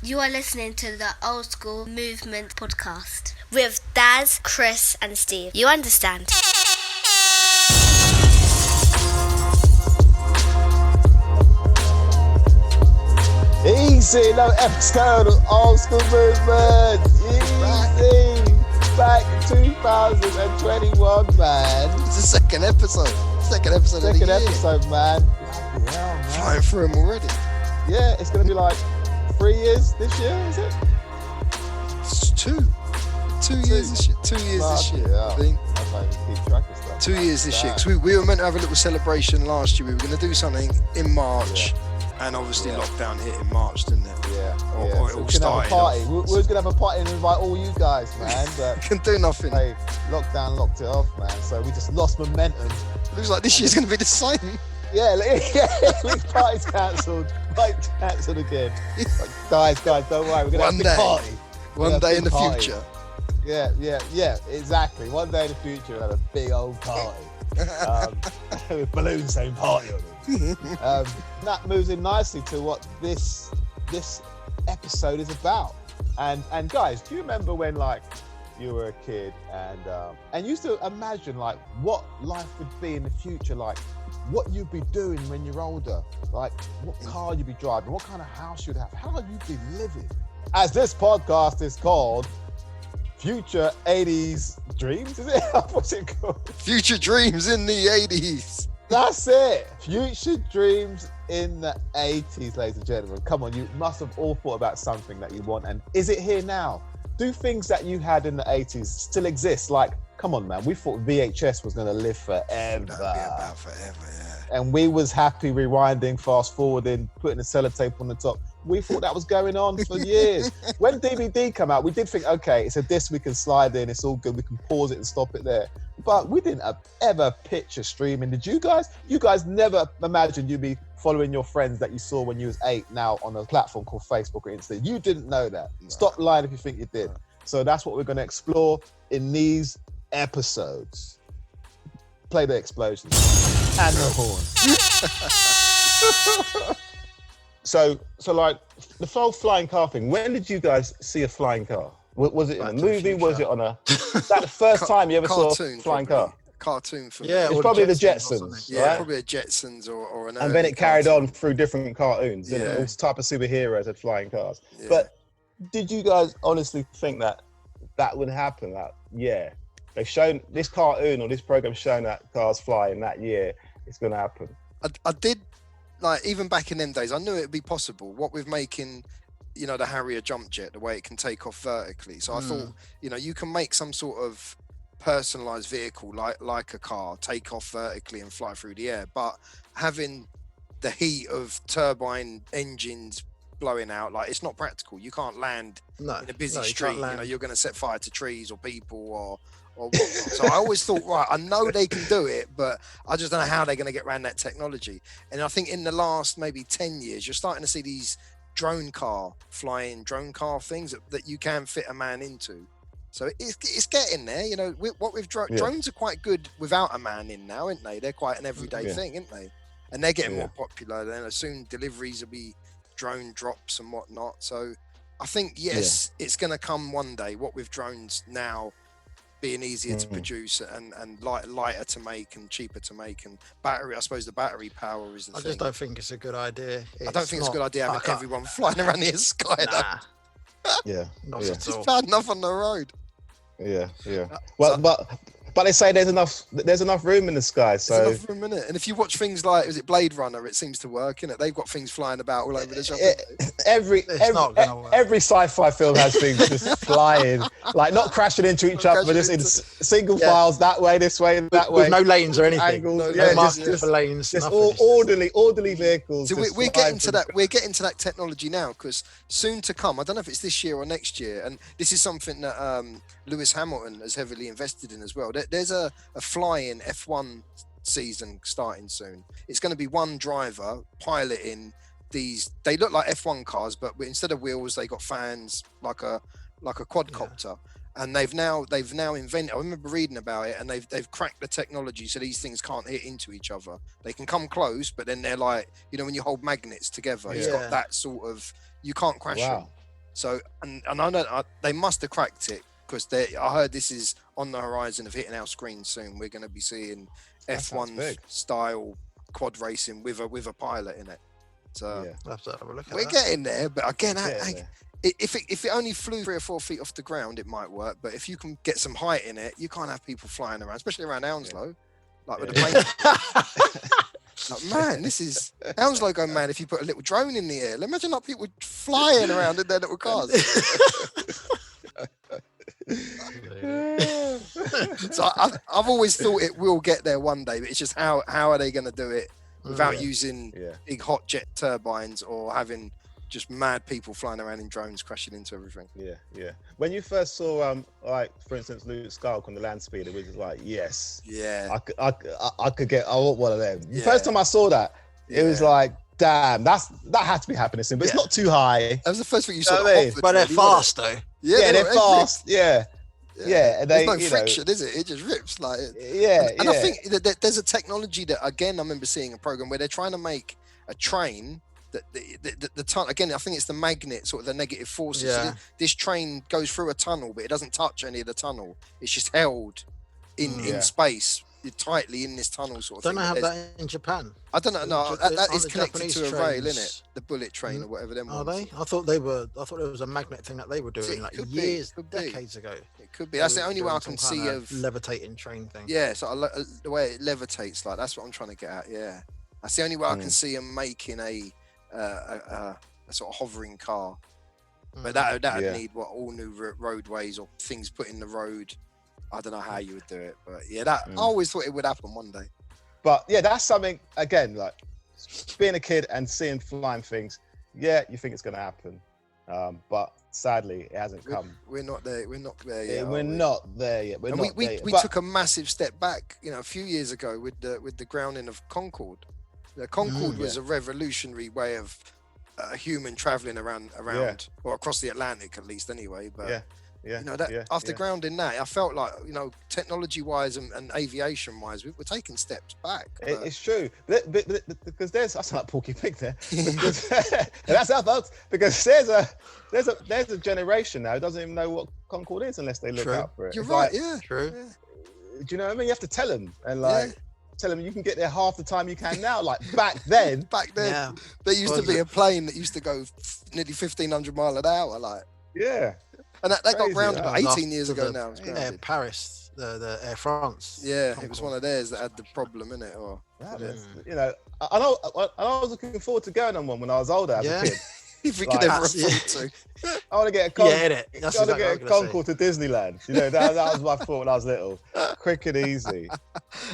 You are listening to the Old Skool Movements podcast with Daz, Chris, and Steve. You understand? Easy, no episode of Old Skool Movements. Easy. Back in 2021, man. It's the second episode. Second episode, Man. Yeah, flying through them already. Yeah, it's going to be like 3 years this year, is it? It's two years this year. 2 years this year, I think. I can't even keep track of stuff. 2 years this year. Because we were meant to have a little celebration last year. We were going to do something in March. Yeah. And obviously lockdown hit in March, didn't it? Yeah. Or it all started. We was going to have a party and invite all you guys, man. But can do nothing. Hey, lockdown locked it off, man. So we just lost momentum. Looks like this year's going to be the same. Yeah, party's cancelled. Flight's cancelled again. Like, guys, don't worry. We're going to have a party. One day in the future. Yeah, exactly. One day in the future, we'll have a big old party. With balloons saying party on it. That moves in nicely to what this episode is about. And guys, do you remember when like you were a kid and you used to imagine like what life would be in the future, like what you'd be doing when you're older, like what car you'd be driving, what kind of house you'd have, how you'd be living? As this podcast is called Future 80's Dreams, is it? What's it called? Future Dreams in the 80s. That's it. Future dreams in the 80s, ladies and gentlemen. Come on, you must have all thought about something that you want. And is it here now? Do things that you had in the 80s still exist? Like, come on, man. We thought VHS was going to live forever. That'd be about forever, yeah. And we was happy rewinding, fast forwarding, putting a sellotape on the top. We thought that was going on for years. When DVD came out, we did think, okay, it's a disc we can slide in. It's all good. We can pause it and stop it there. But we didn't ever picture streaming. Did you guys? You guys never imagined you'd be following your friends that you saw when you was 8 now on a platform called Facebook or Instagram. You didn't know that. No. Stop lying if you think you did. No. So that's what we're going to explore in these episodes. Play the explosions and the horn. So like the whole flying car thing. When did you guys see a flying car? Was it in a movie? Was it on a? Was that the first time you ever saw a flying car? Cartoon for me. Yeah, it's probably the Jetsons. Yeah, right? probably a Jetsons or an. And then it carried on through different cartoons. Yeah, all type of superheroes had flying cars. Yeah. But did you guys honestly think that would happen? That they shown this cartoon or this program showing that cars fly in that year. It's going to happen. I did. Like, even back in them days, I knew it would be possible. What with making, the Harrier jump jet, the way it can take off vertically. So I thought, you can make some sort of personalized vehicle like a car, take off vertically and fly through the air. But having the heat of turbine engines blowing out, like, it's not practical. You can't land in a busy street. You're going to set fire to trees or people or whatnot. So I always thought, right, I know they can do it, but I just don't know how they're going to get around that technology. And I think in the last maybe 10 years, you're starting to see these flying drone car things that you can fit a man into. So it's getting there. Drones are quite good without a man in now, aren't they? They're quite an everyday thing, aren't they? And they're getting more popular. Then soon deliveries will be drone drops and whatnot. So I think, it's going to come one day. What with drones now being easier to produce and lighter to make and cheaper to make, and battery, I suppose the battery power is the thing. I just don't think it's a good idea. I don't think it's a good idea having everyone flying around the sky. Nah. Not at all. It's bad enough on the road. Yeah. Well, but they say there's enough room in the sky. So there's enough room in it. And if you watch things like, is it Blade Runner? It seems to work, innit? They've got things flying about all over the shop. Every sci-fi film has things just flying, like not crashing into each other, but just in single files, that way, this way, that way. With no lanes or anything. Angles, just for lanes. Just all orderly vehicles. So we're getting to that. We're getting to that technology now, because soon to come, I don't know if it's this year or next year, and this is something that Lewis Hamilton has heavily invested in as well. There's a flying F1 season starting soon. It's going to be one driver piloting these. They look like F1 cars, but instead of wheels, they got fans, like a quadcopter. And they've now invented. I remember reading about it, and they've cracked the technology so these things can't hit into each other. They can come close, but then they're like, when you hold magnets together, it's got that sort of. You can't crash them. So, and I know they must have cracked it, because I heard this is on the horizon of hitting our screens soon. We're going to be seeing F1 style quad racing with a pilot in it. So I'll have to have a look at we're that. getting there, but again, if it only flew 3 or 4 feet off the ground, it might work. But if you can get some height in it, you can't have people flying around, especially around Hounslow, like with the plane. Like, man, this is Hounslow go mad if you put a little drone in the air. Imagine like people flying around in their little cars. So I've always thought it will get there one day, but it's just how are they going to do it without using big hot jet turbines or having just mad people flying around in drones crashing into everything. Yeah. When you first saw, like for instance, Luke Skywalker on the land speeder, it was just like, yes, I could get. I want one of them. The first time I saw that, it was like, damn, that had to be happening soon. But it's not too high. That was the first thing you saw. But they're fast though. Yeah, they're fast. Yeah. And there's no friction, is it? It just rips like. And I think that there's a technology that, again, I remember seeing a program where they're trying to make a train that the tunnel, again, I think it's the magnet, sort of the negative forces. Yeah. So this train goes through a tunnel, but it doesn't touch any of the tunnel. It's just held in space, tightly in this tunnle sort of Don't thing. they have that in Japan? I don't know. No, that is the connected Japanese to a rail, trains- isn't it? The bullet train or whatever them Are ones. they? I thought it was a magnet thing that they were doing like could be, years, could be. decades ago. It could be. That's the only way I Doing can some see kind of. levitating train thing. Yeah, so the way it levitates, like that's what I'm trying to get at. Yeah, that's the only way I can see them making a sort of hovering car. But that would need all new roadways or things put in the road. I don't know how you would do it, but I always thought it would happen one day. But that's something, again, like being a kid and seeing flying things. Yeah, you think it's going to happen, but sadly, it hasn't come. We're not there. We're not there yet. We're not there yet. We took a massive step back, a few years ago with the grounding of Concorde. The Concorde was a revolutionary way of human traveling around or across the Atlantic, at least, anyway. But after grounding that, I felt like technology-wise and aviation-wise, we're taking steps back. It's true, but because I sound like Porky Pig there. Because, that's how folks. Because there's a generation now who doesn't even know what Concorde is unless they look out for it. You're it's right. Like, True. Yeah. Do you know what I mean? You have to tell them and tell them you can get there half the time you can now. Like back then, there used to be a plane that used to go nearly 1,500 miles an hour. Like and that got grounded about 18 years ago now. Paris, the Air France. Yeah, Concorde. It was one of theirs that had the problem in it. Or I was looking forward to going on one when I was older as a kid. If we could ever afford to. I want to get a Concorde to Disneyland. That was my thought when I was little. Quick and easy.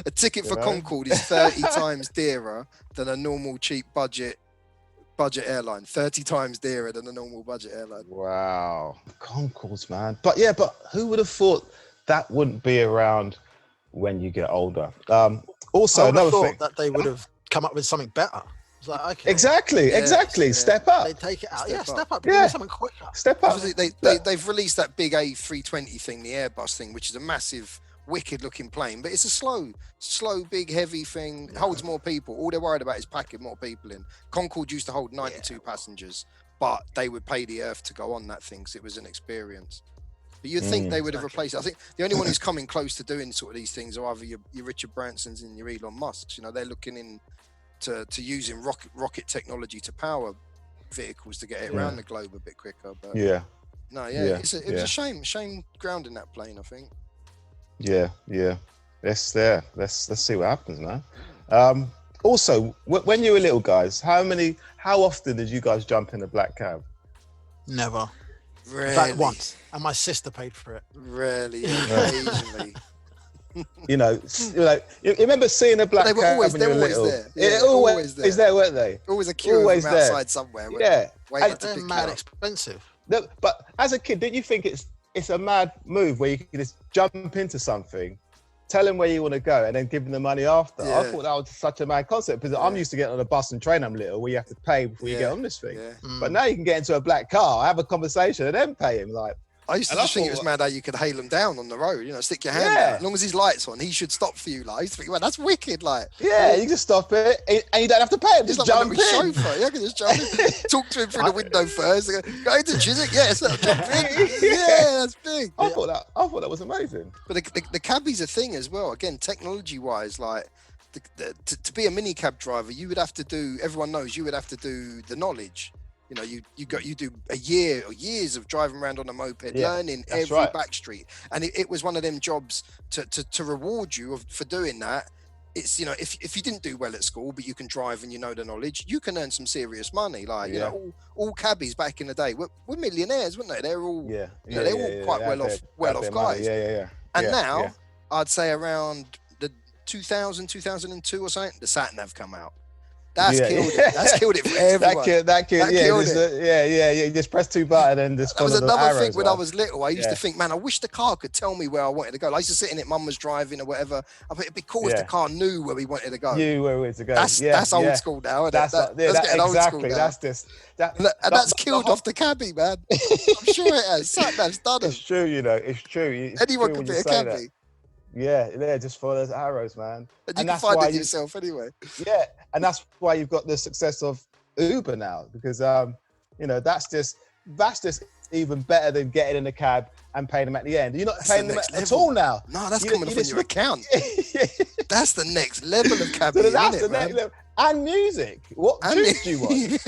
A ticket for Concorde is 30 times dearer than a normal cheap budget airline. 30 times dearer than a normal budget airline. Wow. Concords, man. But who would have thought that wouldn't be around when you get older? Also, another thing that they would have come up with something better. Like, okay. Exactly. Step up. They take it out. Step up. Yeah. Something quicker. Step up. Obviously, they've released that big A320 thing, the Airbus thing, which is a massive, wicked-looking plane, but it's a slow, big, heavy thing. It holds more people. All they're worried about is packing more people in. Concorde used to hold 92 passengers, but they would pay the earth to go on that thing because it was an experience. But you'd think they would have replaced it. I think the only one who's coming close to doing sort of these things are either your Richard Bransons and your Elon Musks. They're looking in to using rocket technology to power vehicles to get it around the globe a bit quicker. But it was a shame grounding that plane, I think. Let's see what happens, man. Also, when you were little guys, how often did you guys jump in a black cab? Never. Really? In fact, once, and my sister paid for it. Really, occasionally. You remember seeing a black cab when you were little? There. Yeah, always there, weren't they? Always a queue of them outside somewhere. They're mad expensive. But as a kid, didn't you think it's a mad move where you can just jump into something, tell them where you want to go, and then give them the money after? I thought that was such a mad concept because I'm used to getting on a bus and train. I'm little, where you have to pay before you get on this thing. But now you can get into a black car, have a conversation, and then pay him. Like, I used to just think it was mad how you could hail him down on the road, stick your hand out. As long as his light's on, he should stop for you. Like, I used to think, man, that's wicked. Like, you just stop it and you don't have to pay him. Just jump in. Chauffeur. Yeah, I can just jump in. Talk to him through the window first. Go into Chiswick. Yeah, jump in. Yeah, that's big. I thought that was amazing. But the cabbie's a thing as well. Again, technology-wise, like, to be a mini cab driver, you would have to do. Everyone knows you would have to do the knowledge. You do a year or years of driving around on a moped, learning every back street, and it was one of them jobs to reward you for doing that. It's if you didn't do well at school, but you can drive and you know the knowledge, you can earn some serious money. Like all cabbies back in the day were millionaires, weren't they? They're all they're all quite well off guys. And now I'd say around the 2002 or something, the sat nav come out. That's killed it. That's killed it for everyone. That killed it. You just press 2 buttons and just follow the arrows. That was another thing when I was little. I used to think, man, I wish the car could tell me where I wanted to go. Like, I used to sit in it, mum was driving or whatever. I think it'd be cool if the car knew where we wanted to go. Knew where we wanted to go. That's old school now. That's getting old school now. That's just that's killed off the cabbie, man. I'm sure it has. Sat nav's done it. It's true, It's true. Anyone can be a cabbie. Yeah, just follow those arrows, man. And you can find it yourself anyway. Yeah, and that's why you've got the success of Uber now, because that's just even better than getting in a cab and paying them at the end. You're not paying them at all now. No, that's coming off in your account. That's the next level of cabbie, isn't it? And music. What tune do you want?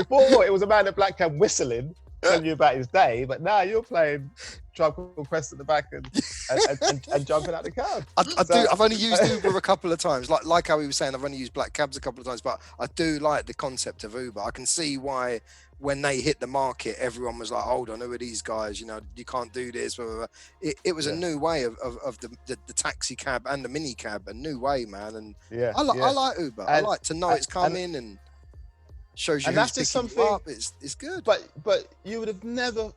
Before it was a man in a black cab whistling, telling you about his day, but now you're playing Tribe Called Quest at the back and jumping out the cab. I've only used Uber a couple of times. Like how he was saying, I've only used black cabs a couple of times, but I do like the concept of Uber. I can see why when they hit the market, everyone was like, hold on, who are these guys? You can't do this. Blah, blah, blah. It was a new way of the taxi cab and the mini cab, a new way, man. And I like Uber. I like to know it's coming and shows you who's picking you up. It's good. But you would have never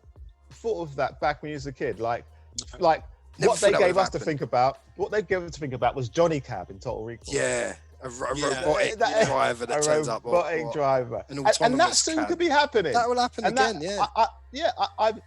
thought of that back when you was a kid. Like what they gave us to think about was Johnny Cab in Total Recall. Yeah. A robotic driver that turns up. Driver. And that soon could be happening. That will happen again,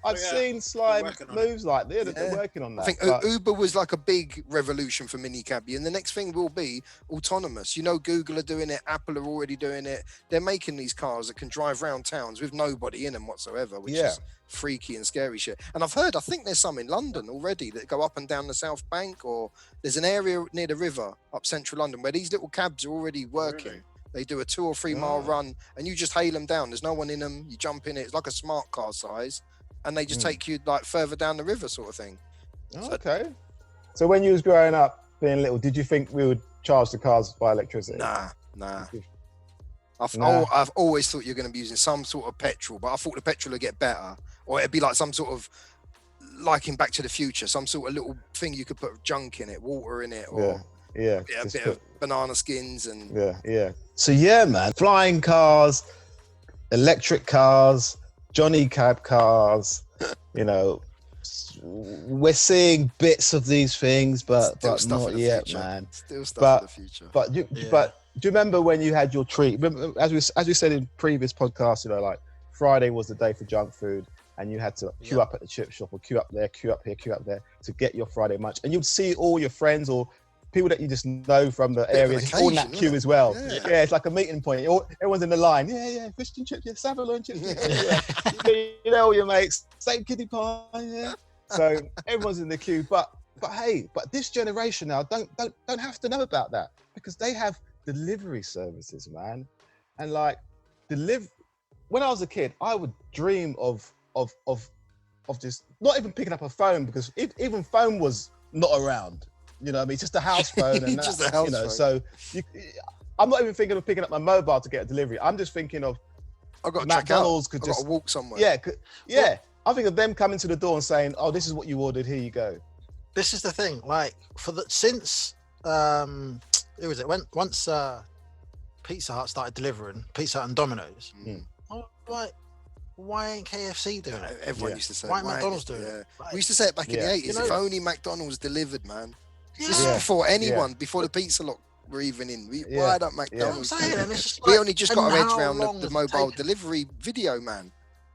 I've seen Slime moves like that. They're working on that. I think Uber was like a big revolution for mini cabbie, and the next thing will be autonomous. Google are doing it, Apple are already doing it. They're making these cars that can drive around towns with nobody in them whatsoever, which is freaky and scary shit. And I think there's some in London already that go up and down the South Bank, or there's an area near the river up central London where these little cabs are already working. Really? They do a 2 or 3 mile run and you just hail them down. There's no one in them. You jump in it. It's like a smart car size, and they just take you like further down the river sort of thing. Okay. So when you was growing up, being little, did you think we would charge the cars by electricity? Nah. I've always thought you're going to be using some sort of petrol, but I thought the petrol would get better, or it'd be like some sort of, like in Back to the Future, some sort of little thing you could put junk in it, water in it, or a bit of banana skins and So man, flying cars, electric cars, Johnny Cab cars, we're seeing bits of these things, but not yet, man. Still stuff for the future. But do you remember when you had your treat? Remember, as we said in previous podcasts, like Friday was the day for junk food, and you had to queue up at the chip shop, or queue up there, queue up here, queue up there to get your Friday munch, and you'd see all your friends or people that you just know from the area all in that queue as well. Yeah, it's like a meeting point. Everyone's in the line. Fish and chips, saveloy chips. All your mates, same kiddie pie. So everyone's in the queue. But this generation now don't have to know about that, because they have delivery services, man. And like when I was a kid, I would dream of just not even picking up a phone, because even phone was not around. It's just a house phone, and just a house phone. So I'm not even thinking of picking up my mobile to get a delivery. I'm just thinking of McDonald's could just walk somewhere. Yeah. I think of them coming to the door and saying, "Oh, this is what you ordered. Here you go." This is the thing. Like since who was it? Once Pizza Hut started delivering, Pizza Hut and Domino's. Why ain't KFC doing it? Everyone used to say, why ain't McDonald's doing it? We used to say it back in the 80s. If only McDonald's delivered, man. This is before anyone, before the pizza lot were even in. Why don't McDonald's? It's just we only just got our heads around the mobile delivery video, man.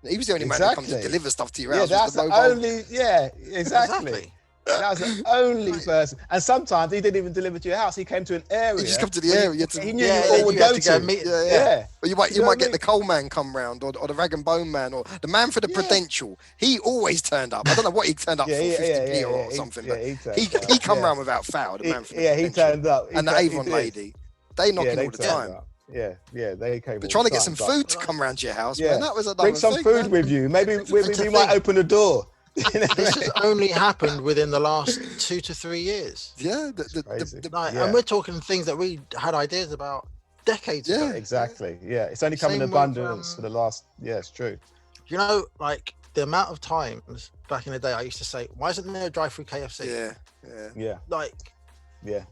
He was the only man that comes to Exactly. deliver stuff to your Yeah, house. that's was the mobile. only. Yeah, exactly. That was the only person. And sometimes he didn't even deliver to your house. He came to an area. He just come to the where area. He knew Yeah, you all you would had go to go to. meet him. Yeah. Or you might know what I get mean? the coal man come round, or the rag and bone man, or the man for the Prudential. He always turned up. I don't know what he turned up for, 50p or something, but he come round without fail. The man for the Prudential. he turned up. And the Avon lady, they knocking all the time. Yeah, they came. But trying to get some food to come round to your house, man, that was another Bring some thing, food man. with you. Maybe we the might thing. open the door. This has only happened within the last 2 to 3 years. Yeah, Like, Yeah. and we're talking things that we had ideas about decades ago. Exactly. Yeah, it's only come in Same with, abundance for the last. Yeah, it's true. You know, like the amount of times back in the day I used to say, why isn't there a drive-through KFC? Yeah. Like, Yeah.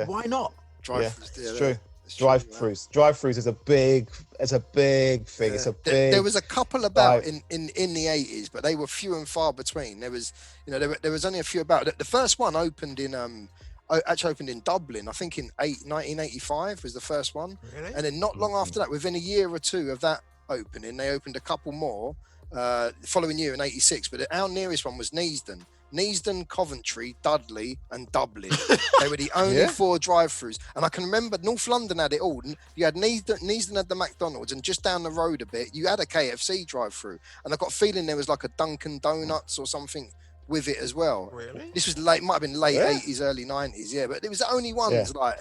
why not? It's true. Drive-throughs is a big thing. It's a big. There was a couple about in the 80s, but they were few and far between. There was, there was only a few about. The first one opened in actually opened in Dublin. I think in 1985 was the first one. Really? And then not long after that, within a year or two of that opening, they opened a couple more. The following year in 86, but our nearest one was Neasden, Coventry, Dudley, and Dublin. They were the only 4 drive-throughs, and I can remember North London had it all. You had Neasden had the McDonald's, and just down the road a bit, you had a KFC drive-through. And I got a feeling there was like a Dunkin' Donuts or something with it as well. Really? This was might have been late 80s, early 90s, but it was the only ones like.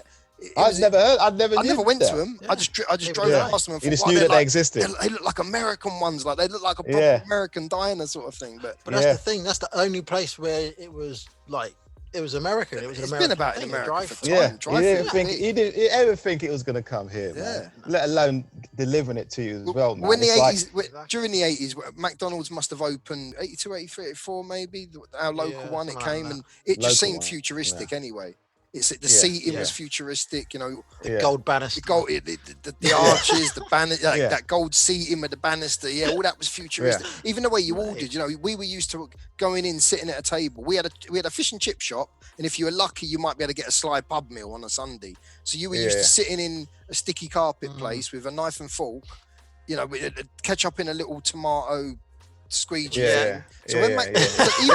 I never went there. to them. Yeah. I just drove past them and You just thought, knew that like, they existed. They look like American ones, like they look like a proper American diner sort of thing. But that's the thing. That's the only place where it was like it was American. It was an it's American been about thing, in America drive for through. time. He didn't ever think it was going to come here, man. Let alone delivering it to you as well, man. When the It's 80s, during the 80s, McDonald's must have opened 82, 83, 84 maybe. Our local one, it came, and it just seemed futuristic anyway. It's the seating was futuristic, The gold banister, the arches, the banner, that gold seating with the banister. Yeah, all that was futuristic. Even the way you ordered, we were used to going in, sitting at a table. We had a fish and chip shop, and if you were lucky, you might be able to get a sly pub meal on a Sunday. So you were used to sitting in a sticky carpet place with a knife and fork, with ketchup in a little tomato squeegee. So even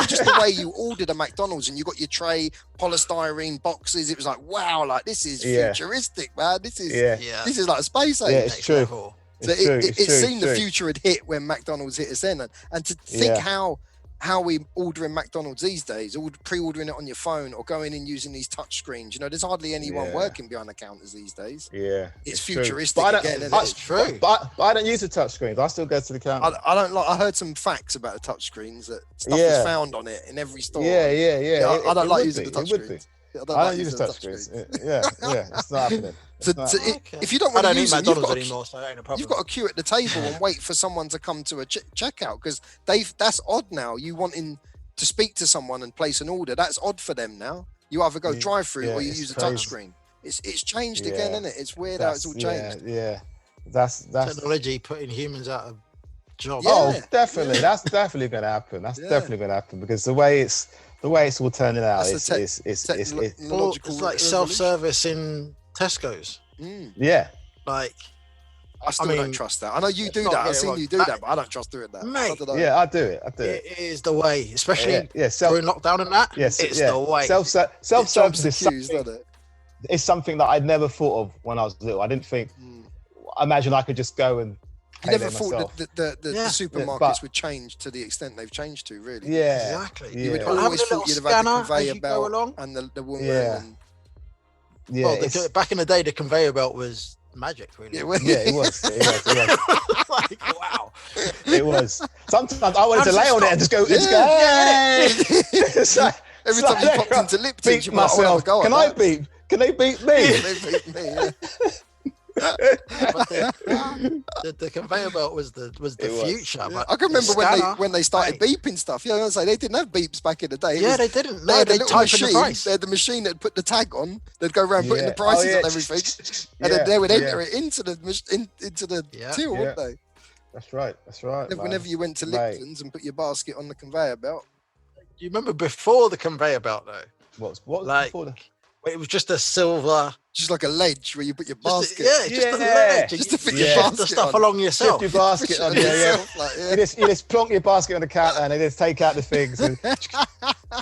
just the way you ordered a McDonald's and you got your tray, polystyrene boxes, it was like, wow, like this is futuristic, man. This is like a space age. Yeah, it's true. So it seemed the future had hit when McDonald's hit us then, and to think how we ordering McDonald's these days, pre-ordering it on your phone or going in using these touch screens. There's hardly anyone working behind the counters these days. Yeah, it's futuristic again. It's true. But I don't use the touch screens. I still go to the counter. I heard some facts about the touch screens that stuff is found on it in every store. Yeah. I don't like using the touch screens. I don't use touch screens. Yeah, it's not happening. If you don't want to use it, anymore, so it ain't a problem. You've got to queue at the table and wait for someone to come to a checkout, because that's odd now. You wanting to speak to someone and place an order, that's odd for them now. You either go drive through or you use a touch screen. It's changed again, isn't it? It's weird how it's all changed. That's technology putting humans out of jobs. Oh, definitely. That's definitely going to happen. That's definitely going to happen, because the way it's all turning out, it's like self-service in Tesco's. Yeah. Like, I still don't trust that. I know you do that. I've seen you do that, but I don't trust doing that. Mate, I do it. It is the way, especially during lockdown and that. Yes, it's the way. Self-service is something that I'd never thought of when I was little. I didn't think. Imagine I could just go and. You never thought that the supermarkets would change to the extent they've changed to, really. Yeah, exactly. You would always thought you'd have had the conveyor belt and the woman. Yeah. Back in the day, the conveyor belt was magic, really. It was. Like, wow. It was. Sometimes I wanted to lay on it and just go. Every time you popped into Lipton, you might myself. Can I beep? Can they beat me? They beat me. But the conveyor belt was the future. But I can remember when they started beeping stuff. I was say they didn't have beeps back in the day. They didn't. They had a little type machine. in the price. They had the machine that put the tag on. They'd go around putting the prices on everything, and then they would enter it into the till, wouldn't they? That's right. Whenever you went to Lipton's and put your basket on the conveyor belt. Do you remember before the conveyor belt though? What like before the... it was just a silver Just like a ledge where you put your Just, basket. just a Yeah. ledge. Just You to fit your shift the basket stuff on. along yourself. Shift your basket on there, yeah. Like, You just plonk your basket on the counter and they just take out the things. And,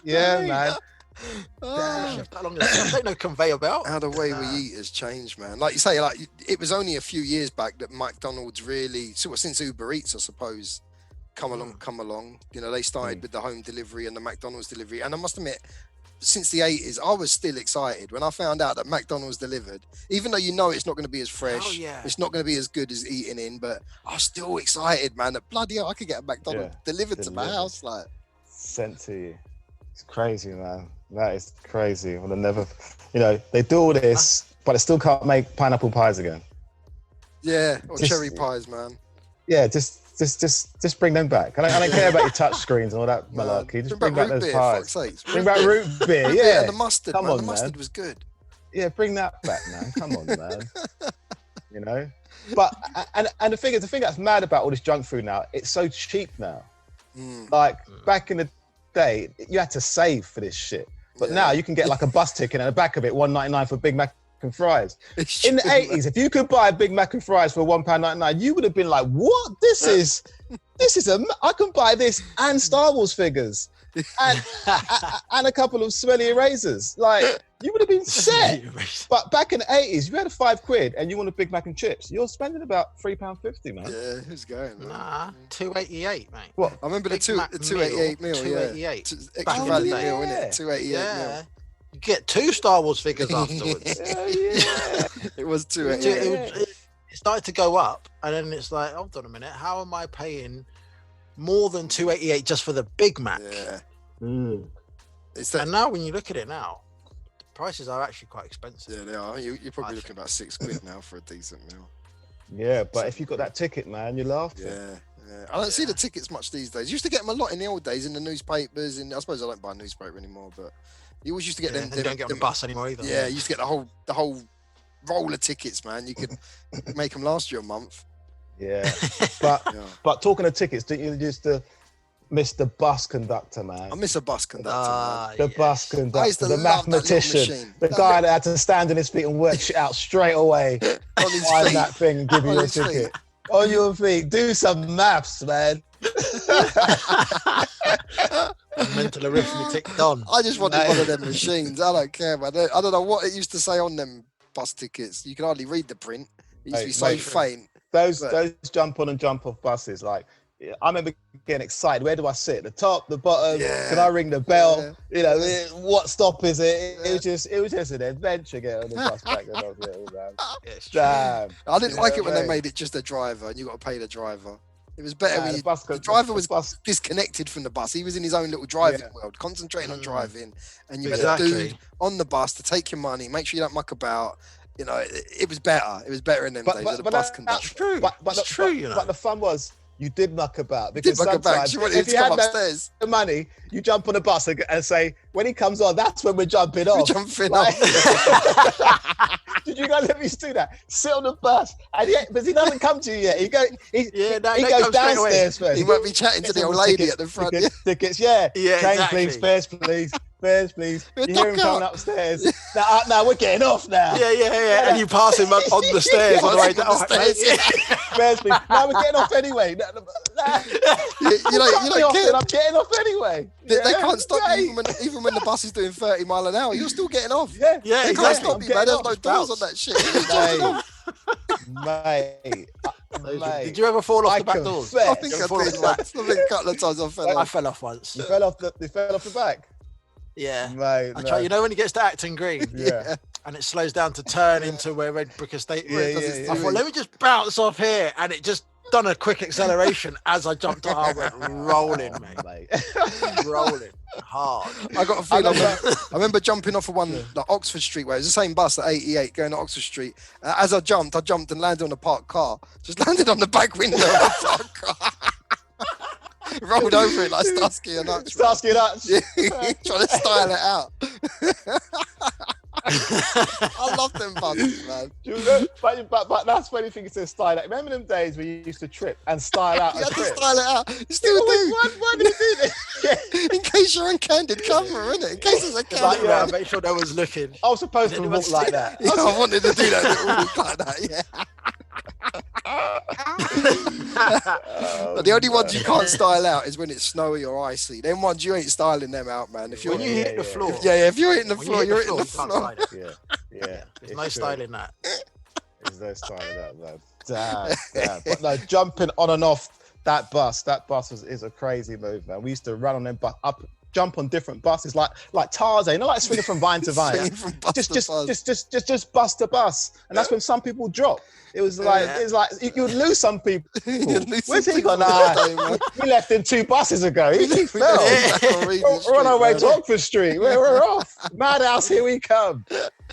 yeah, man. Ah. Shift that along yourself. Ain't no conveyor belt. How the way we eat has changed, man. Like you say, like it was only a few years back that McDonald's really, sort of since Uber Eats, I suppose, come along. You know, they started with the home delivery and the McDonald's delivery. And I must admit, since the 80s, I was still excited when I found out that McDonald's delivered, even though you know it's not going to be as fresh, it's not going to be as good as eating in, but I was still excited, man, that bloody hell, I could get a McDonald's delivered to my house. Like, sent to you. It's crazy, man. That is crazy. Well, never, you know, they do all this, but they still can't make pineapple pies again. Yeah, or cherry pies, man. Yeah, just bring them back. I don't care about your touch screens and all that malarkey. Just bring back those beer, pies. fuck's Bring back root beer, yeah. And the mustard, Come man. on, The mustard man. was good. Yeah, bring that back, man. Come on, man. You know? But, and the thing that's mad about all this junk food now, it's so cheap now. Like, back in the day, you had to save for this shit. But now you can get like a bus ticket and the back of it, $1.99 for Big Mac and fries. In the 80s, if you could buy a Big Mac and fries for £1.99, you would have been like, what? This is I can buy this and Star Wars figures and a couple of smelly erasers. Like, you would have been set. But back in the 80s, you had a £5 and you want a Big Mac and chips. You're spending about £3.50, man. Yeah, who's going? Man? Nah, $2.88, mate. What? I remember the Big Mac $2.88 meal. $2.88. Extra value meal, innit? $2.88 meal. You get 2 Star Wars figures afterwards. It was $2.88. It started to go up, and then it's like, hold on a minute, how am I paying more than $2.88 just for the Big Mac? Yeah. It's that, And now when you look at it now, the prices are actually quite expensive. yeah, they are. You're probably looking about £6 now for a decent meal. Yeah, but if you got that ticket, man, you laughed. Yeah. I don't see the tickets much these days. You used to get them a lot in the old days in the newspapers, and I suppose I don't buy a newspaper anymore, but you always used to get them. They don't get on the bus anymore either. Yeah, you used to get the whole roll of tickets, man. You could make them last you a month. Yeah. But talking of tickets, didn't you used to miss the bus conductor, man? I miss a bus conductor, man. The bus I used conductor, to the love that little mathematician, machine. the guy that had to stand on his feet and work shit out straight away, On his find feet. that thing and give you On your his feet. ticket. On your feet. Do some maths, man. Mental arithmetic done. I just wanted one of them machines. I don't care, man. I don't know what it used to say on them bus tickets. You could hardly read the print. It used to be so faint. Those jump on and jump off buses, like, I remember getting excited. Where do I sit? The top, the bottom? Yeah. Can I ring the bell? You know, what stop is it? It was just an adventure getting on the bus back then. I was little, man. Damn. I didn't like it when they made it just a driver and you got to pay the driver. It was better when the driver was disconnected from the bus. He was in his own little driving world, concentrating on driving, and you had a dude on the bus to take your money, make sure you don't muck about. You know, it was better. It was better in them days as a bus conductor. That's true. But true, you know. But the fun was, you did muck about, because sometimes if you had the money, you jump on the bus and say, when he comes on, that's when we're jumping off. Did you guys ever do that? Sit on the bus, and because he doesn't come to you yet. He goes downstairs first. He won't be chatting to the old lady at the front. Tickets, yeah. Train, exactly. please, fares, please. You hear him coming upstairs. Now we're getting off now. Yeah. And you pass him up on the stairs on the way down. Fares, please. Now we're getting off anyway. You don't care. I'm getting off anyway. They can't stop you even when the bus is doing 30 miles an hour. You're still getting off. Yeah, They can't stop you, man. There's no doors on that shit. Mate. Did you ever fall off the back doors? I think I did once. I think a couple of times I fell I off. fell off once. You fell off the back? Yeah. Mate, I try. You know when he gets to Acton Green? Yeah. And it slows down to turn into where Red Brick Estate is. Yeah. I thought, let me just bounce off here, and it just done a quick acceleration as I jumped on. I went rolling, mate. Rolling hard. I got a feeling. I remember jumping off of one, like Oxford Street, where it was the same bus at 88 going to Oxford Street. As I jumped and landed on a parked car. Just landed on the back window of a parked car. Rolled over it like Starsky and Hutch. Starsky and Hutch. Trying to style it out. I love them buses, man. But that's funny thing to style out. Remember them days where you used to trip and style out You a had to trip? style it out. You still do. Why do you do this? In case you're on candid camera, innit? In case there's a camera. Yeah, make sure no one's looking. I was supposed to Did walk anyone like see that. Yeah, I wanted to do that little walk like that, yeah. But the only ones you can't style out is when it's snowy or icy. Them ones you ain't styling them out, man. If you're When you hit the floor, if you're hitting the when floor, you you're hit hitting the you can't floor. slide it. Yeah. There's no styling that. There's no styling that, man. Damn. But no, jumping on and off that bus is a crazy move, man. We used to run on them, but jump on different buses, like Tarzan, like swinging from vine to vine. Swinging from bus to bus. Just bus to bus, and that's when some people drop. It was like you would lose some people. Where's he gone? We left him 2 buses ago. He fell. We're on our way to Oxford Street. We're off. Madhouse, here we come.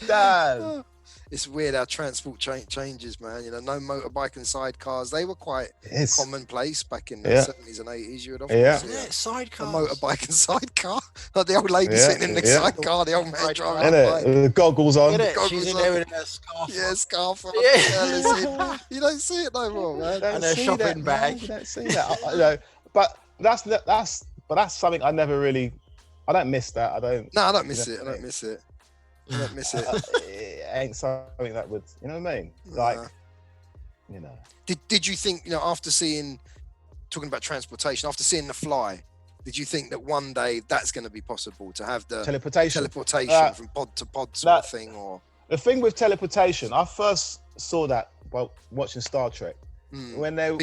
Damn. It's weird how transport changes, man. You know, no motorbike and sidecars. They were quite commonplace back in the 70s and 80s. You would often see a sidecar. motorbike and sidecar. Like the old lady sitting in the sidecar, the old man driving the bike. The goggles on. She's in there with her scarf. Yeah, scarf on. You don't see it no more, man. And her shopping bag. You don't see that. But that's something I never really. I don't miss that. I don't. No, I don't miss it. I don't miss it. It ain't something that would, you know what I mean? Like, you know. Did you think, you know, after talking about transportation, after seeing The Fly, did you think that one day that's going to be possible to have the teleportation from pod to pod sort of thing? Or the thing with teleportation, I first saw that while watching Star Trek when they would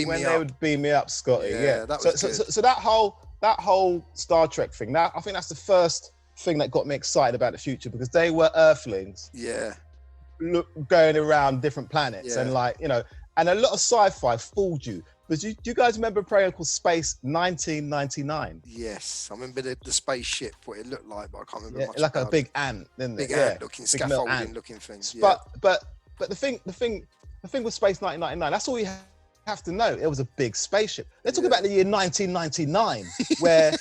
beam me up, Scotty. Yeah. That was so that whole Star Trek thing. I think that's the first thing that got me excited about the future, because they were Earthlings. Going around different planets and like, you know, and a lot of sci-fi fooled you. But do you guys remember a program called Space 1999? Yes, I remember the spaceship, what it looked like, but I can't remember much. Like about a big ant, didn't it? Big ant looking, scaffolding looking thing. But the thing with Space 1999, that's all you have to know. It was a big spaceship. They're talking about the year 1999, where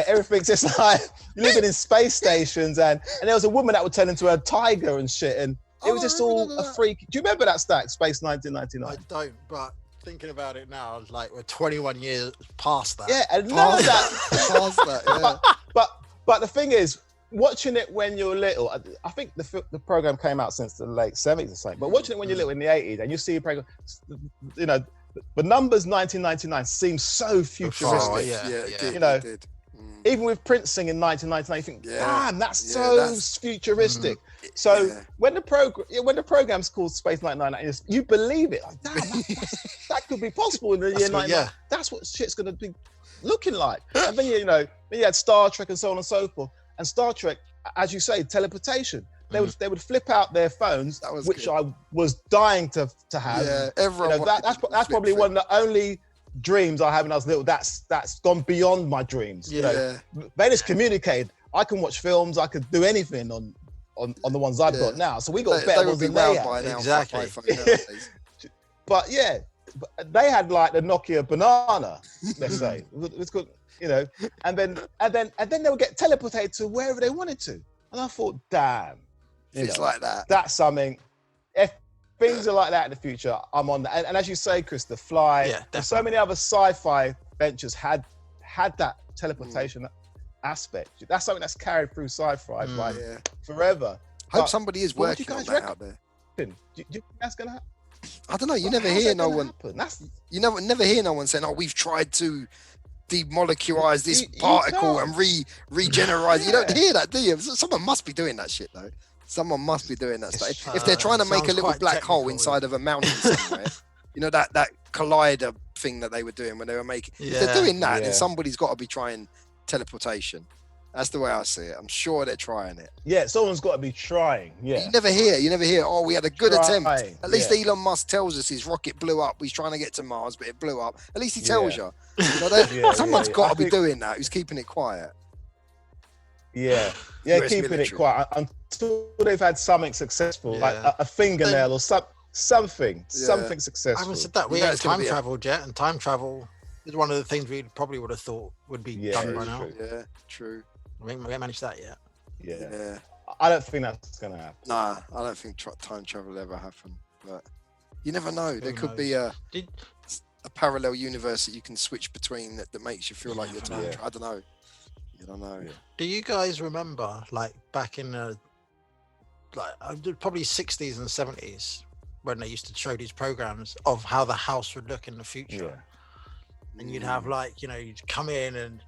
everything's just like living in space stations, and there was a woman that would turn into a tiger and shit, and it was just all a freak. Do you remember that stack, Space 1999? I don't, but thinking about it now, it's like we're 21 years past that. Yeah, and none of that. Past that, yeah. But the thing is, watching it when you're little, I think the program came out since the late 70s or something, but watching it when you're little in the 80s, and you see a program, you know, the numbers 1999 seem so futuristic. You know, even with Prince singing 1999, you think, damn, that's futuristic. So when the program's called Space 1999, you believe it. Like, damn, that could be possible in the year 99. That's what shit's going to be looking like. And then you had Star Trek and so on and so forth. And Star Trek, as you say, teleportation. They would flip out their phones, which good. I was dying to have. Yeah, everyone. You know, that's probably one of the only dreams I have when I was little. That's gone beyond my dreams. You know, they just communicated. I can watch films. I could do anything on the ones I've got now. So we got better ones than they had. Exactly. But they had like the Nokia banana. Let's say it's good. You know, and then they would get teleported to wherever they wanted to. And I thought, damn. It's like that. That's something. If things are like that in the future, I'm on that. And as you say, Chris, The Fly, and so many other sci-fi ventures had that teleportation aspect. That's something that's carried through sci-fi forever. I hope somebody is working on that out there. Do you think that's gonna happen? I don't know. You never hear no one. You never hear no one saying, "Oh, we've tried to demolecularize this particle and regenerate." You don't hear that, do you? Someone must be doing that shit, though. Someone must be doing that stuff. If they're trying to make a little black hole inside of a mountain somewhere, you know, that collider thing that they were doing when they were making. If they're doing that, then somebody's got to be trying teleportation. That's the way I see it. I'm sure they're trying it. Yeah, someone's got to be trying. Yeah. You never hear, oh, we had a good attempt. At least Elon Musk tells us his rocket blew up. He's trying to get to Mars, but it blew up. At least he tells you. Someone's got to be doing that. Who's keeping it quiet? Yeah, keeping it quiet until they've had something successful, like a fingernail or something successful. I haven't said that. We haven't time traveled yet, and time travel is one of the things we probably would have thought would be done by now. Yeah, true. We haven't managed that yet. Yeah. I don't think that's gonna happen. Nah, I don't think time travel ever happened. But you never know. There could knows? be a Did parallel universe that you can switch between that makes you feel like you're time. Yeah. I don't know. You don't know. Do you guys remember, like back in the probably 60s and 70s, when they used to show these programs of how the house would look in the future? And you'd have like, you'd come in and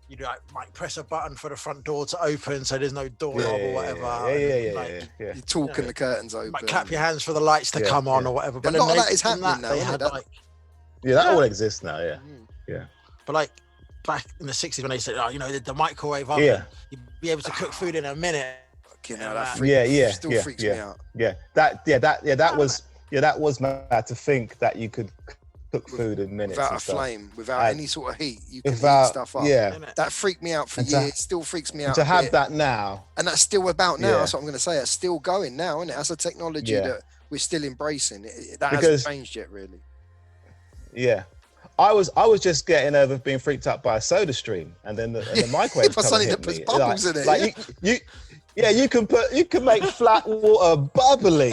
you'd like might press a button for the front door to open, so there's no doorknob or whatever. Yeah. You talk and the curtains open. Might clap your hands for the lights to come on or whatever. But a lot of then that is happening now. They Isn't had it? like, that all exists now. Yeah. but like back in the 60s when they said, the microwave oven, you'd be able to cook food in a minute. That freaks me out. That was mad to think that you could cook food in minutes without a stuff. flame, without any sort of heat. You can heat stuff up. That freaked me out for years. Still freaks me out. To have that now, and that's still about now. That's what I'm going to say. It's still going now, isn't it? That's a technology that we're still embracing. That hasn't changed yet, really. Yeah. I was just getting over being freaked out by a soda stream, and then the microwave something hit that puts me. bubbles in it. Like you can make flat water bubbly,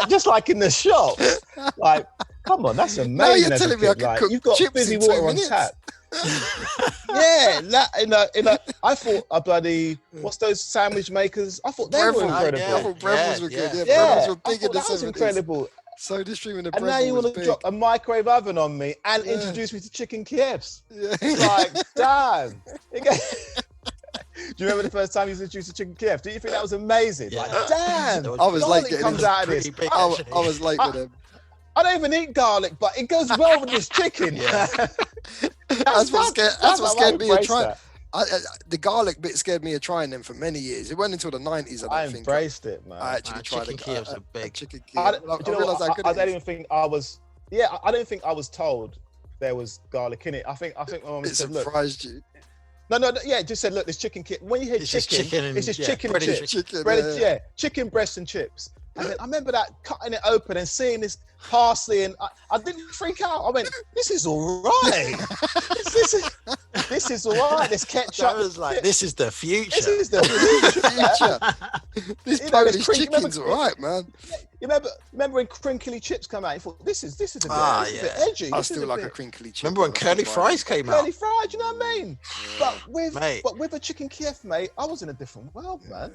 just like in the shop. Like, come on, that's amazing. Now you're telling me I can cook you've got chips busy in water 2 on minutes. tap. I thought a bloody what's those sandwich makers? I thought they were incredible. I thought Breville's were good. Yeah, Breville's were big in the 70s. That was incredible. So the stream in the And now you want to drop a microwave oven on me and introduce me to chicken Kievs. It's like, damn. Do you remember the first time you was introduced to chicken Kiev? Do you think that was amazing? Like, damn. I was late getting comes out of this. I was late with him. I don't even eat garlic, but it goes well with this chicken. That's what scared me of trying. The garlic bit scared me of trying them for many years. It went until the 90s. I embraced it, man. I actually tried chicken Kievs are big. Chicken I Kiev. don't even think I was. Yeah, I don't think I was told there was garlic in it. I think my mum It said, "Look." surprised you. No, yeah, it just said, "Look, there's chicken kit." When you hear It's chicken, it's just chicken and chips. Chicken breast and chips. And then I remember that cutting it open and seeing this parsley, and I didn't freak out. I went, "This is all right. this is all right. This ketchup." I was like, "This is the future. This is the future." This Polish chicken's all right, man. You remember when crinkly chips come out? You thought, this is a bit edgy. I still like a crinkly chip. Remember when curly fries came out? Curly fries, you know what I mean? But with a chicken Kiev, mate, I was in a different world, man.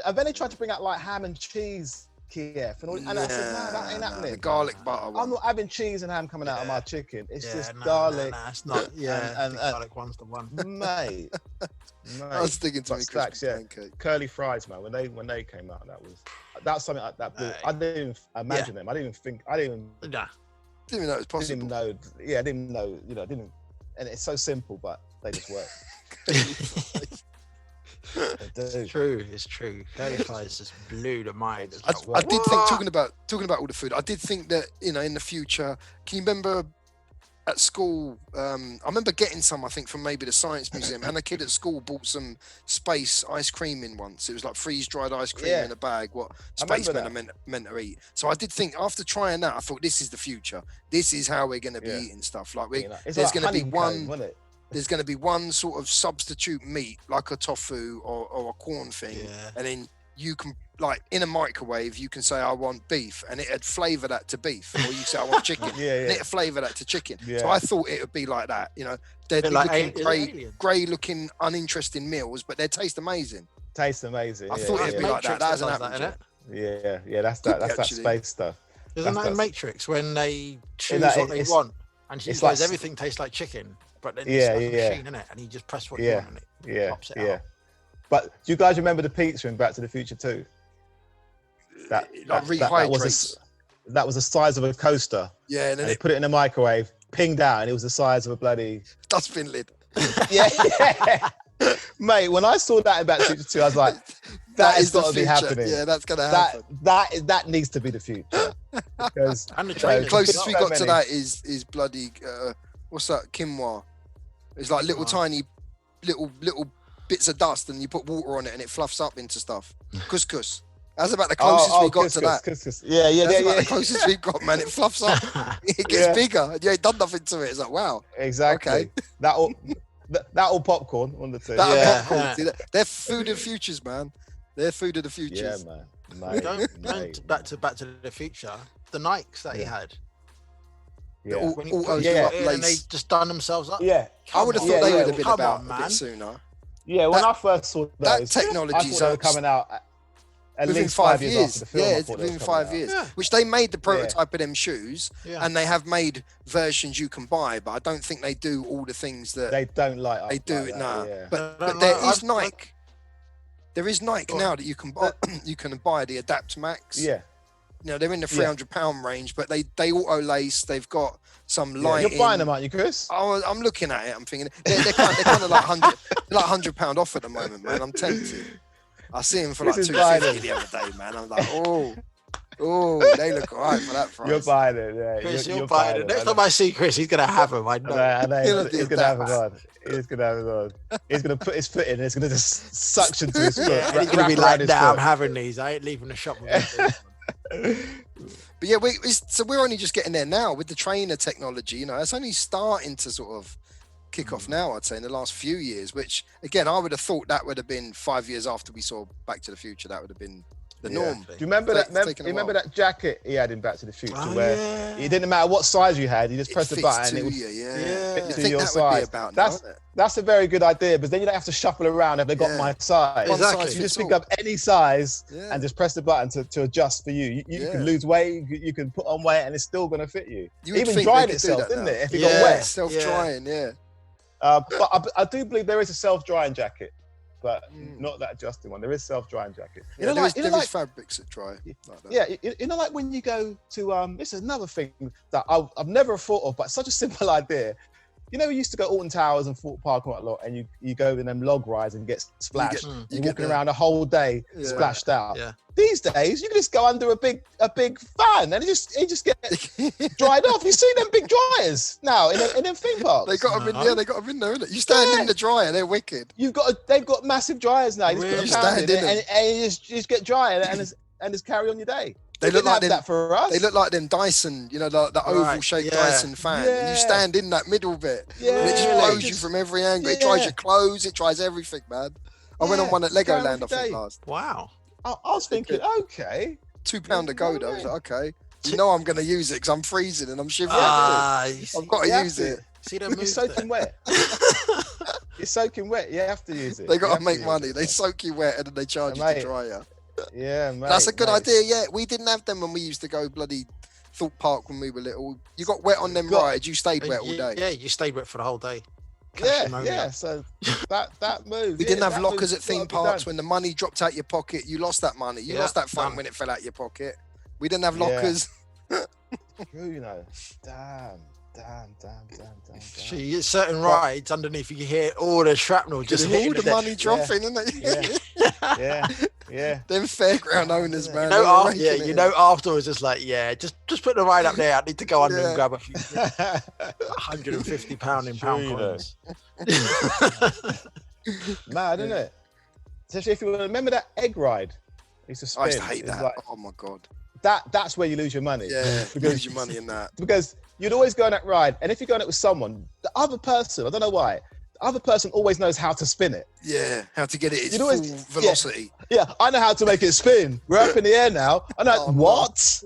And then they tried to bring out like ham and cheese Kiev, and I said, no, that ain't happening. The garlic butter one. I'm not having cheese and ham coming out of my chicken. It's just garlic. No, it's not. Yeah, and garlic one's the one. Mate. I was thinking to me, curly fries, man. When they came out, that was something like that. I didn't even imagine them. I didn't even know it was possible. I didn't know. And it's so simple, but they just work. It's true. Curly fries just blew the mind. I did think talking about all the food. I did think that in the future. Can you remember at school? I remember getting some. I think from maybe the Science Museum, and a kid at school bought some space ice cream in once. It was like freeze dried ice cream in a bag. What spacemen are meant to eat. So I did think after trying that, I thought this is the future. This is how we're going to be eating stuff. Like there's going to be one. There's going to be one sort of substitute meat, like a tofu or a corn thing, and then you can, like in a microwave, you can say I want beef, and it'd flavour that to beef, or you say I want chicken, and it'd flavour that to chicken. So I thought it would be like that, they'd be looking grey-looking, uninteresting meals, but they'd taste amazing. I thought it'd be like that. That hasn't happened yet. Yeah, that's that space stuff. Isn't that in Matrix when they choose what they want, and she says everything tastes like chicken? But then it's like a machine, innit? And you just press what you want and it pops it out. But do you guys remember the pizza in Back to the Future 2? That was the size of a coaster. Yeah, and they put it in a microwave, pinged out, and it was the size of a bloody dustbin lid. Yeah. Mate, when I saw that in Back to the Future 2, I was like, that has got to be happening. Yeah, that's going to happen. That needs to be the future. Because and the closest we got to that is bloody what's that? Quinoa. It's like little tiny little bits of dust, and you put water on it and it fluffs up into stuff. Couscous. That's about the closest we got to that. Couscous. That's about the closest we've got, man. It fluffs up. It gets bigger. You ain't done nothing to it. It's like, wow. Exactly. Okay. That all popcorn on the two. Popcorn. See, they're food and futures, man. They're food of the futures. Yeah, man. Don't back to the Future. The Nikes that he had. Yeah. When he All put those his little foot in and they lace. just done themselves up. Yeah. I would have Come thought on. they would have been Come about on, a man. bit sooner. Yeah, when That- I first saw that those, technology's I thought they were coming out at within least 5 years years. after the film. Yeah, I it's thought they was within coming 5 out. years. Yeah. Which they made the prototype of them shoes, Yeah. and they have made versions you can buy, but I don't think they do all the things that They don't light up. they do. like that, Nah, Yeah. but No, there no, is I've- Nike. There is Nike Go on. now that you can buy. You can buy the Adapt Max. Yeah. You know, they're in the £300 range, but they auto lace. They've got some Yeah. lighting. You're buying them, aren't you, Chris? I'm looking at it. I'm thinking they're kind of like £100 off at the moment, man. I'm tempted. I see them for like This is $250 Biden. the other day, man. I'm like, oh, they look alright for that price. You're buying it. Yeah. Chris, you're you're buying it. Next time I see Chris, he's gonna have him. I know. I know. He'll He's do gonna have that. it on. He's gonna have it on. He's gonna put his foot in. And it's gonna just suction to his foot. Yeah, and he's gonna be like, "Nah, I'm having these. I ain't leaving the shop." With But yeah, so we're only just getting there now with the trainer technology. You know, it's only starting to sort of kick off now. I'd say in the last few years. Which again, I would have thought that would have been 5 years after we saw Back to the Future. That would have been the norm. Do you remember It's that? taken a Remember while. that jacket he had in Back to the Future, Oh, where yeah. it didn't matter what size you had, you just It pressed the fits button. to It would you, yeah. Yeah. You fit to think your that would be size. about now, That's isn't it? that's a very good idea, because then you don't have to shuffle around if they got Yeah. my size. One Exactly. size You just fits pick all. up any size Yeah. and just press the button to adjust for you. You Yeah. can lose weight, you can put on weight, and it's still going to fit you. You would Even think dried they could do itself, that didn't now. it? If it Yeah. got wet. Self-drying, yeah. But I do believe there is a self-drying jacket, but Mm. not that adjusting one. There is self-drying jacket. Yeah, like, there is fabrics that dry like that. Yeah, you know, like when you go to this is another thing that I've never thought of, but such a simple idea. You know, we used to go Alton Towers and Fort Park and whatnot, and you go in them log rides and get splashed. You You're get walking the- around a whole day Yeah. splashed out. Yeah. These days, you can just go under a big fan and it just gets dried off. You see them big dryers now in them theme parks. They got them in, No. yeah, they got them in there, innit? You stand Yeah. in the dryer, they're wicked. They've got massive dryers now. You just Really? put a pan Stand in in it and you just get dry and just carry on your day. They They look didn't like have them. that for us. They look like them Dyson, you know, the oval Right, shaped yeah. Dyson fan. And Yeah. you stand in that middle bit. Yeah, And it just Really? blows you from every angle. It dries Yeah. your clothes, it dries everything, man. I went on Yeah, one at carry on Legoland, I with your think, day. last. Wow. I was thinking, okay. £2 a go, though. I was Yeah. like, okay. You know I'm going to use it because I'm freezing and I'm shivering. I've got to You have use to. it. See them It's moves soaking there? wet. It's soaking wet. You have to use it. They You got have to make use money. it. They soak you wet and then they charge you Mate. to dry you. Yeah, mate. That's a good mate. idea, yeah. We didn't have them when we used to go bloody Thorpe Park when we were little. You got wet on them Got- rides, you stayed wet all day. Yeah, you stayed wet for the whole day. Yeah, Cashmere. yeah. So that move. We didn't have that lockers move's at theme gotta be parks. done. When the money dropped out your pocket, you lost that money. You Yeah, lost that fun done. when it fell out your pocket. We didn't have Yeah. lockers. True, you know. Damn. See, certain rides underneath, you hear all the shrapnel just Just hitting all the the money dropping, isn't it? Yeah, yeah. Them fairground owners, man. You they know, were after, yeah, raking you it know, in. afterwards, it's like, yeah, just put the ride up there. I need to go under Yeah. and grab a few £150 in True, pound you know. coins. Mad, isn't it? Especially if you remember that egg ride. It used to spin. I used to hate It's that. like- Oh my god. that's where you lose your money. Yeah, Because- lose your money in that. Because you'd always go on that ride, and if you're going it with someone, the other person, I don't know why, the other person always knows how to spin it. Yeah, how to get it its You'd full always- velocity. Yeah, I know how to make it spin. We're up in the air now. I'm like, Oh, no. what?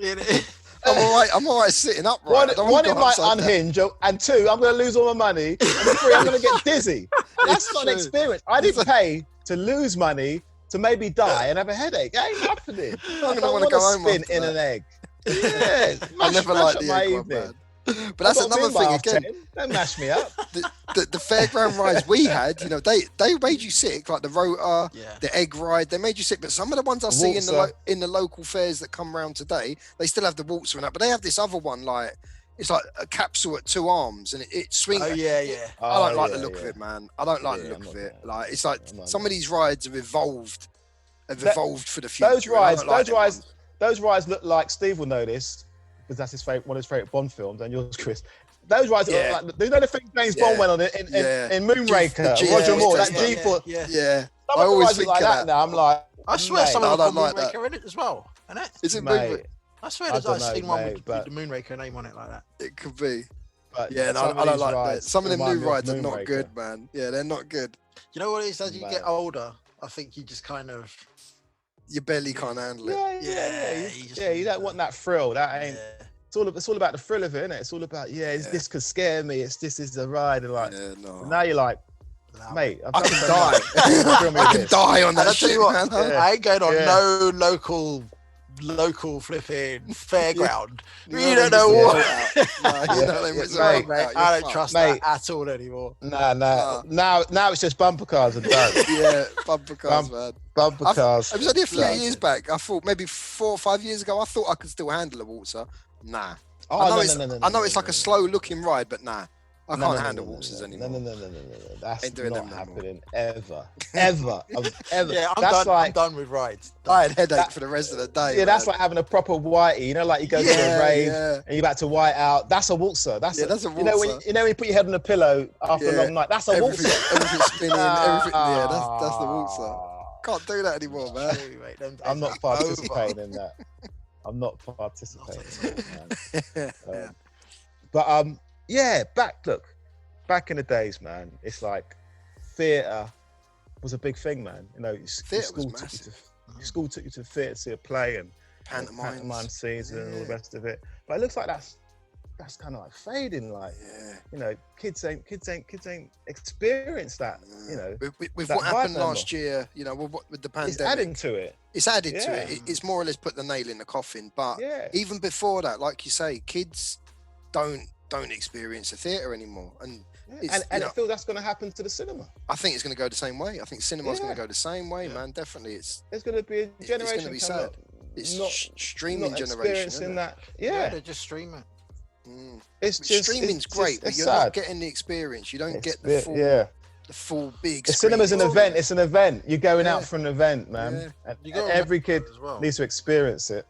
I'm all right sitting upright. One, I don't one wanna it go might upside down. unhinge, and two, I'm going to lose all my money, and three, I'm going to get dizzy. That's It's not true. an experience. I didn't pay to lose money to maybe die and have a headache. That ain't happening. I'm I gonna don't want to go wanna home spin after in that. an egg. Yeah, I never mash liked up the my egg one, evening. man. But that's I've got another a thing bath, again. Tim. Don't mash me up. The fairground rides we had, you know, they made you sick, like the rotor, Yeah. the egg ride. They made you sick. But some of the ones I see Waltzer. in the local fairs that come around today, they still have the waltzer and that. But they have this other one, like it's like a capsule at two arms, and it swings. Oh, yeah, yeah. I don't like yeah, the look of yeah. it, man. I don't like Yeah, the I'm look of not it. a fan. Like it's like I'm not a some of fan. these rides have evolved That- for the future. Those and I rides, don't like those them rides, ones. those rides look like Steve will know this because that's his favorite, one of his favorite Bond films, and yours, Chris. Those rides Yeah. look like, you know, the thing James Yeah. Bond went on it Yeah. in Moonraker, G- Roger yeah, Moore, yeah, that yeah, G4. Yeah. Yeah, Some I of the always rides think look like of that that. now. I'm like, I swear mate, some I of them don't put like Moonraker in it as well, isn't it? Is it mate, moving? I swear I I've don't seen know, one mate, with but- the Moonraker name on it like that. It could be. but Yeah, no, some of I don't these like that. rides Some of them remind new me of rides are not Moonraker. good, man. Yeah, they're not good. You know what it is? As you get Mate. older, I think you just kind of Your belly can't handle it. You don't want that thrill. That ain't. Yeah. It's all about the thrill of it, isn't it? It's all about this could scare me. This is the ride, and like now you're like, mate, I can die. I can die on that I'll shit. tell you what, Man. I ain't going on no local flipping fairground. You don't know what. I don't trust that at all anymore. Nah. Now it's just bumper cars and done. Yeah, bumper cars, man. Bumper cars. It was only a few years back. I thought maybe 4 or 5 years ago. I thought I could still handle a waltzer. Nah. I know it's like a slow looking ride, but nah. I can't handle waltzers anymore. No. That's not happening ever. Yeah, I'm done with rides. I had headache for the rest of the day. Yeah, that's like having a proper whitey. You know, like you go to a rave and you're about to white out. That's a waltzer. That's a waltzer. You know when you put your head on a pillow after a long night. That's a waltzer. Everything spinning. Yeah, that's the waltzer. Can't do that anymore, man. I'm not participating in that. I'm not participating in that, man. But back in the days, man, it's like theatre was a big thing, man. You know, school took you to theatre to see a play and pantomime scenes and all the rest of it. But it looks like that's kind of like fading. Like, you know, kids ain't experienced that. You know, with what happened last year, you know, with the pandemic, it's adding to it. It's added to it. It's more or less put the nail in the coffin. But even before that, like you say, kids don't experience the theatre anymore, and I feel that's going to happen to the cinema. I think it's going to go the same way. I think cinema's going to go the same way, man. Definitely, there's going to be a generation. It's going to be sad. It's not streaming generation. Experiencing that, they just stream it. Streaming's great, but you're not getting the experience. You don't get the full. The full big. The cinema's an event. It's an event. You're going out for an event, man. And every kid needs to experience it.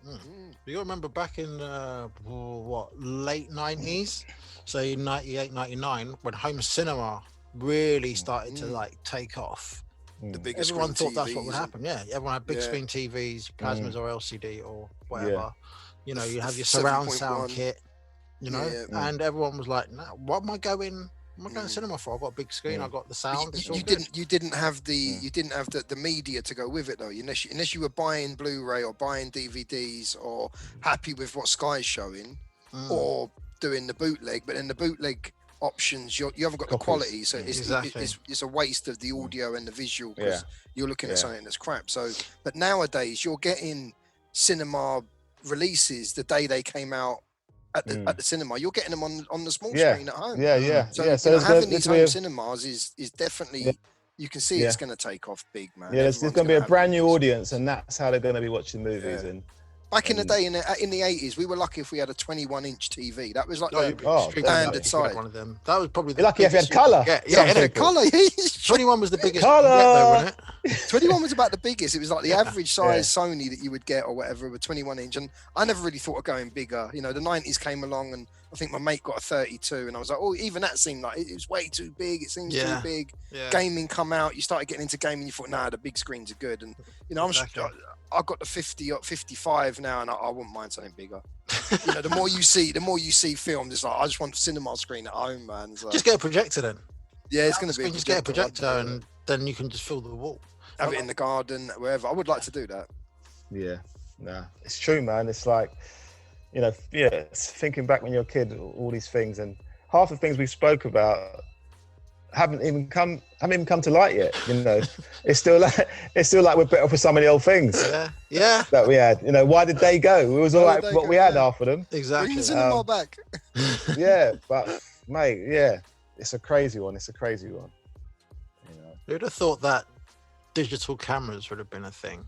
You got to remember back in late 90s, so 98, 99, when home cinema really started to like take off. The biggest everyone thought that's what would happen. Yeah, everyone had big screen TVs, plasmas or LCD or whatever. You know, you have your surround sound kit. You know, and everyone was like, "No, what am I going to cinema for? I've got a big screen. I've got the sound." You didn't have the media to go with it though. Unless you were buying Blu-ray or buying DVDs or happy with what Sky's showing or doing the bootleg. But in the bootleg options, you haven't got the quality, so it's a waste of the audio and the visual because you're looking at something that's crap. So, but nowadays you're getting cinema releases the day they came out. At the cinema, you're getting them on the small screen at home. So having these home cinemas is definitely you can see it's going to take off big, man. Yeah, there's going to be a brand new audience, and that's how they're going to be watching movies. And back in the day, in the 80s, we were lucky if we had a 21-inch TV. That was like the standard size. One of them. That was probably the lucky if you had colour. Yeah, colour. 21 was the biggest. Wasn't it? 21 was about the biggest. It was like the average size Sony that you would get or whatever with 21-inch. And I never really thought of going bigger. You know, the 90s came along, and I think my mate got a 32, and I was like, oh, even that seemed like it was way too big. It seems too big. Gaming come out. You started getting into gaming. You thought, nah, the big screens are good. And you know, I've got the 50 or 55 now, and I wouldn't mind something bigger. You know, the more you see films, it's like I just want a cinema screen at home, man. So, just get a projector then. Yeah, it's going to be. Just get a projector, and then you can just fill the wall. Have it in the garden, wherever. I would like to do that. Yeah, nah, it's true, man. It's like, you know, it's thinking back when you're a kid, all these things, and half the things we spoke about haven't even come to light yet. You know, it's still like we're better for some of the old things. That we had. You know, why did they go? It was all like what we had after them. Exactly. Bring the cinema back. But mate, it's a crazy one. You know, who'd have thought that digital cameras would have been a thing?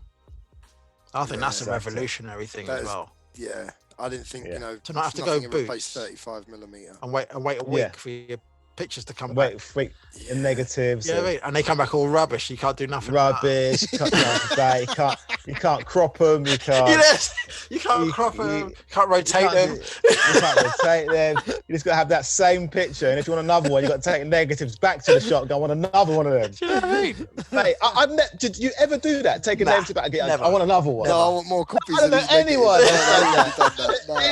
I think that's a revolutionary thing as well. Yeah, I didn't think you know to not have to go boots 35mm and wait a week for your pictures to come back. And negatives. And they come back all rubbish. You can't do nothing. Rubbish. You can't crop them. You can't. You can't crop them. You can't rotate them. You can't rotate them. You just got to have that same picture. And if you want another one, you got to take negatives back to the shop. I want another one of them. Do you know what I mean? Mate, did you ever do that? Take a negative back again. I want another one. No, I want more copies. I don't know anyone.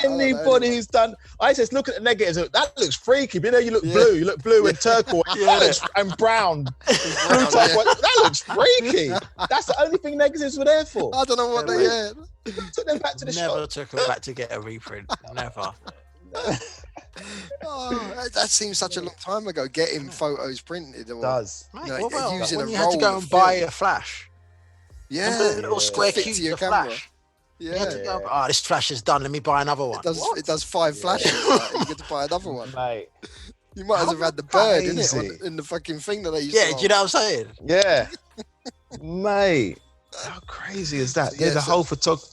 Anybody who's done. I just look at the negatives. That looks freaky. But you know, you look blue. You look blue and turquoise and brown. That looks freaky. That's the only thing negatives were there for. for? I don't know what they had. Took them back to the Never shop. took them back to get a reprint. Never. Oh, that seems such a long time ago. Getting photos printed. Or, Does. Mate, No, what about using when a you had to roll go of and buy film. a flash? Yeah, The little square Fit to cubes your of camera. flash. Yeah, You had to go, oh, this flash is done. Let me buy another one. it does 5 flashes. Like, you get to buy another one. Mate. You might as How well have had the bird in it crazy. in the fucking thing that they used Yeah, to do you know what I'm saying? Yeah. Mate. How crazy is that? So, There's yeah, a so- whole photography.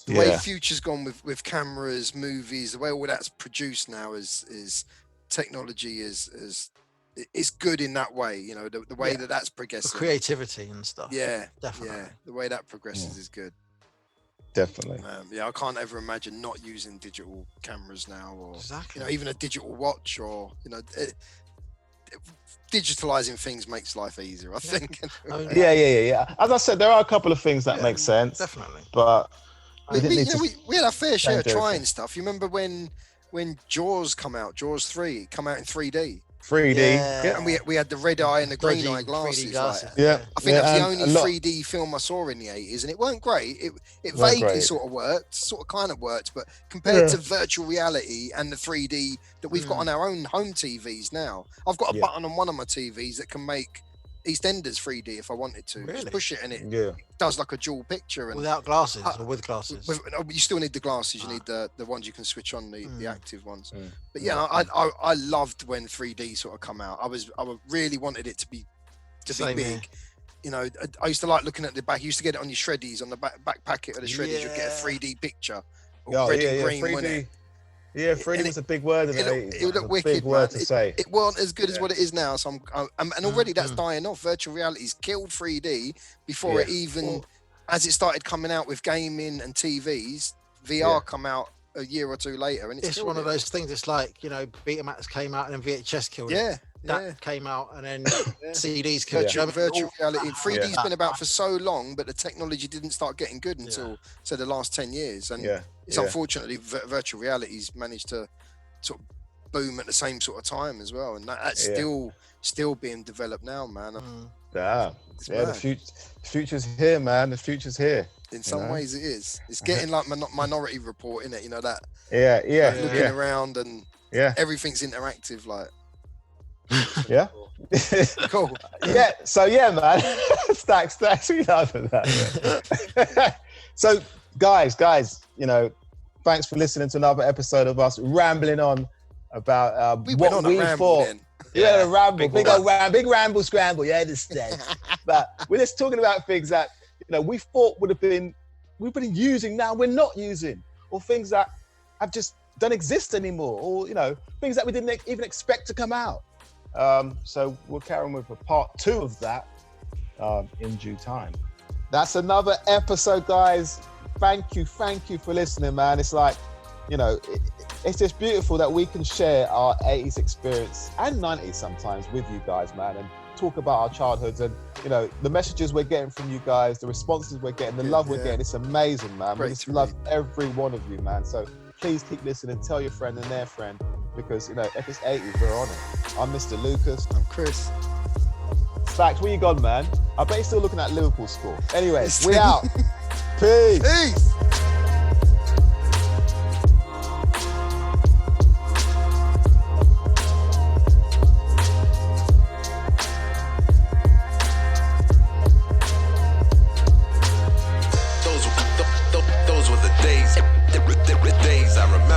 The way future's gone with cameras, movies, the way all that's produced now is technology is good in that way. You know, the way that's For progressing. creativity and stuff. Yeah, Definitely. yeah. The way that progresses is good. Definitely. Yeah, I can't ever imagine not using digital cameras now, or Exactly. you know, even a digital watch, or you know, digitalizing things makes life easier. I think. I mean, Yeah. As I said, there are a couple of things that make sense, definitely. but we, didn't we, need you know, to we had our fair share of change trying everything. stuff. You remember when Jaws Jaws 3 come out in 3D, 3D. Yeah. and we had the red eye and the green Dodgy eye 3D glasses. glasses. Like, Yeah. I think that was the and only a lot- 3D film I saw in the 80s, and it weren't great. It Weren't vaguely great. sort of kind of worked, but compared Yeah. to virtual reality and the 3D that we've got on our own home TVs now, I've got a Yeah. button on one of my TVs that can make EastEnders 3D if I wanted to. Really? Just push it and it Yeah. does like a dual picture. And Without glasses or with glasses? no, you still need the glasses. You Ah. need the ones you can switch on, the active ones. Mm. But yeah, I loved when 3D sort of come out. I really wanted it to be Same big. here. You know, I used to like looking at the back. You used to get it on your shreddies, on the back packet of the shreddies. You'd get a Yeah. 3D picture, or Oh, red yeah, and yeah. green, 3D. wasn't it? Yeah, 3D And was a big word in the It 80s. looked It was a wicked, big word man. to say. It wasn't as good as Yeah. what it is now. So and already that's dying off. Virtual reality's killed 3D before it even, as it started coming out with gaming and TVs. VR come out a year or two later, and It's one of those things. It's like, you know, Betamax came out and then VHS killed it. Yeah, That came out and then CDs killed it. virtual reality. 3D's Yeah. been about for so long, but the technology didn't start getting good until so the last 10 years. And it's unfortunately virtual reality's managed to sort of boom at the same sort of time as well, and that's still being developed now, man. Yeah, It's the mad. future's here, man. The future's here. In some ways, it is. It's getting like Minority Report, in it. You know that. Yeah, Looking around and yeah. everything's interactive. Like, Yeah. cool. Yeah. So yeah, man. Stacks. We love that. So, guys, you know, thanks for listening to another episode of us rambling on about We what went on we a ramble thought. then. Yeah, a ramble, big big ramble scramble. Yeah, understand. But we're just talking about things that, you know, we thought we've been using, now we're not using, or things that have just don't exist anymore, or, you know, things that we didn't even expect to come out. So we'll carry on with a part 2 of that in due time. That's another episode, guys. Thank you for listening, man. It's like, you know, it's just beautiful that we can share our 80s experience and 90s sometimes with you guys, man, and talk about our childhoods, and, you know, the messages we're getting from you guys, the responses we're getting, the love we're getting. It's amazing, man. We just love every one of you, man. So please keep listening, tell your friend and their friend, because, you know, if it's 80s, we're on it. I'm Mr. Lucas. I'm Chris. Stacks, where you gone, man? I bet you're still looking at Liverpool score. Anyway, we out. Peace. Peace. Those were the days I remember.